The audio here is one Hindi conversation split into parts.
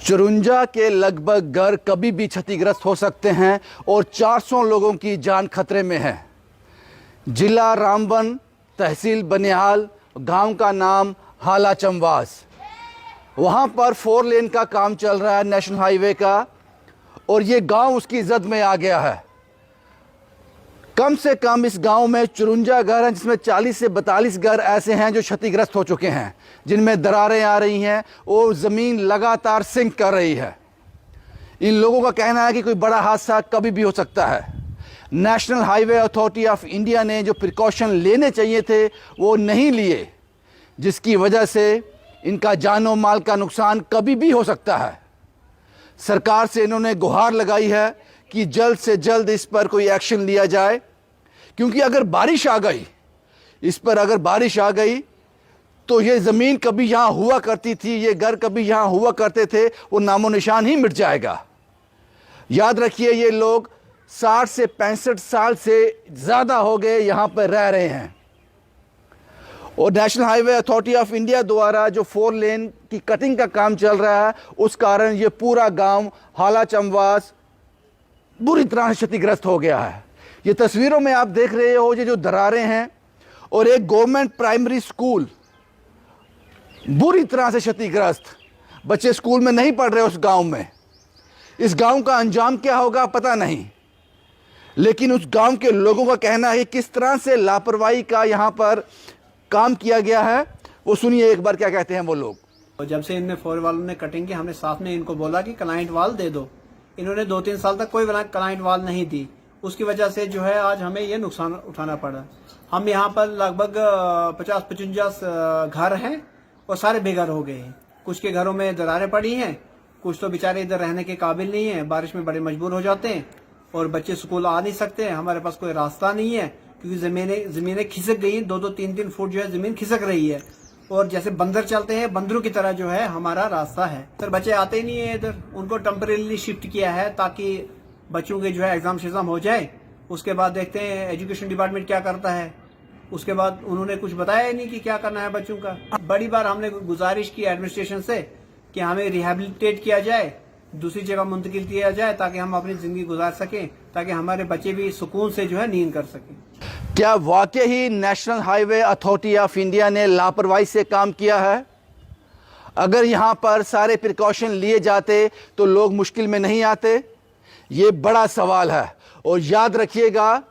चुरुंजा के लगभग घर कभी भी क्षतिग्रस्त हो सकते हैं और 400 लोगों की जान खतरे में है। जिला रामबन, तहसील बनिहाल, गांव का नाम हाला चंवास। वहां पर 4 लेन का काम चल रहा है नेशनल हाईवे का, और ये गांव उसकी जद में आ गया है। कम से कम इस गांव में 54 घर हैं, जिसमें 40 से 42 घर ऐसे हैं जो क्षतिग्रस्त हो चुके हैं, जिनमें दरारें आ रही हैं और ज़मीन लगातार सिंक कर रही है। इन लोगों का कहना है कि कोई बड़ा हादसा कभी भी हो सकता है। National highway authority of India ने जो प्रिकॉशन लेने चाहिए थे वो नहीं लिए, जिसकी वजह से इनका जानो माल का नुकसान कभी भी हो सकता है। सरकार से इन्होंने गुहार लगाई है कि जल्द से जल्द इस पर कोई एक्शन लिया जाए, क्योंकि अगर बारिश आ गई, इस पर अगर बारिश आ गई तो ये ज़मीन कभी यहाँ हुआ करती थी, ये घर कभी यहाँ हुआ करते थे, वो नामो निशान ही मिट जाएगा। याद रखिए, ये लोग 60 से 65 साल से ज़्यादा हो गए यहाँ पर रह रहे हैं, और national highway authority of India द्वारा जो 4 लेन की कटिंग का काम चल रहा है, उस कारण ये पूरा गांव हाला चंवास बुरी तरह से क्षतिग्रस्त हो गया है। ये तस्वीरों में आप देख रहे हो ये जो दरारें हैं, और एक गवर्नमेंट प्राइमरी स्कूल बुरी तरह से क्षतिग्रस्त। बच्चे स्कूल में नहीं पढ़ रहे उस गांव में। इस गांव का अंजाम क्या होगा पता नहीं, लेकिन उस गांव के लोगों का कहना है किस तरह से लापरवाही का यहाँ पर काम किया गया है। वो सुनिए एक बार क्या कहते हैं वो लोग। जब से इनने 4 वालों ने कटिंग की, हमने साथ में इनको बोला कि क्लाइंट वाल दे दो। इन्होंने 2-3 साल तक कोई क्लाइंट वाल नहीं दी। उसकी वजह से जो है आज हमें ये नुकसान उठाना पड़ा। हम यहाँ पर लगभग 50-55 घर हैं और सारे बेघर हो गए हैं। कुछ के घरों में दरारें पड़ी हैं, कुछ तो बेचारे इधर रहने के काबिल नहीं है, बारिश में बड़े मजबूर हो जाते हैं, और बच्चे स्कूल आ नहीं सकते। हमारे पास कोई रास्ता नहीं है, क्योंकि जमीनें खिसक गई, 2-2, 3-3 फुट जो है जमीन खिसक रही है, और जैसे बंदर चलते हैं, बंदरों की तरह जो है हमारा रास्ता है। सर बच्चे आते ही नहीं है इधर। उनको टेम्परेली शिफ्ट किया है ताकि बच्चों के जो है एग्जाम शेग्जाम हो जाए। उसके बाद देखते हैं एजुकेशन डिपार्टमेंट क्या करता है। उसके बाद उन्होंने कुछ बताया ही नहीं कि क्या करना है बच्चों का। बड़ी बार हमने गुजारिश की एडमिनिस्ट्रेशन से कि हमें रिहेबिलिटेट किया जाए, दूसरी जगह मुंतकिल किया जाए, ताकि हम अपनी जिंदगी गुजार सकें, ताकि हमारे बच्चे भी सुकून से जो है नींद कर सकें। क्या वाकई ही national highway authority of India ने लापरवाही से काम किया है? अगर यहाँ पर सारे प्रिकॉशन लिए जाते तो लोग मुश्किल में नहीं आते? ये बड़ा सवाल है। और याद रखिएगा,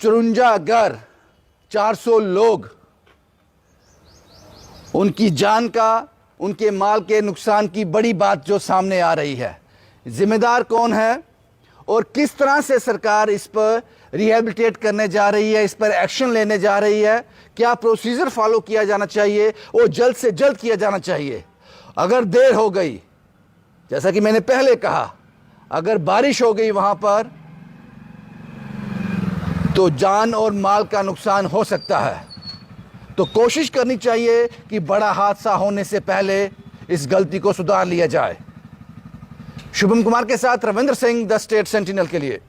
54 घर, 400 लोग, उनकी जान का, उनके माल के नुकसान की बड़ी बात जो सामने आ रही है। जिम्मेदार कौन है और किस तरह से सरकार इस पर रिहेबिलिटेट करने जा रही है, इस पर एक्शन लेने जा रही है? क्या प्रोसीजर फॉलो किया जाना चाहिए और जल्द से जल्द किया जाना चाहिए? अगर देर हो गई, जैसा कि मैंने पहले कहा, अगर बारिश हो गई वहां पर, तो जान और माल का नुकसान हो सकता है। तो कोशिश करनी चाहिए कि बड़ा हादसा होने से पहले इस गलती को सुधार लिया जाए। शुभम कुमार के साथ Ravindra Singh, the state sentinel के लिए।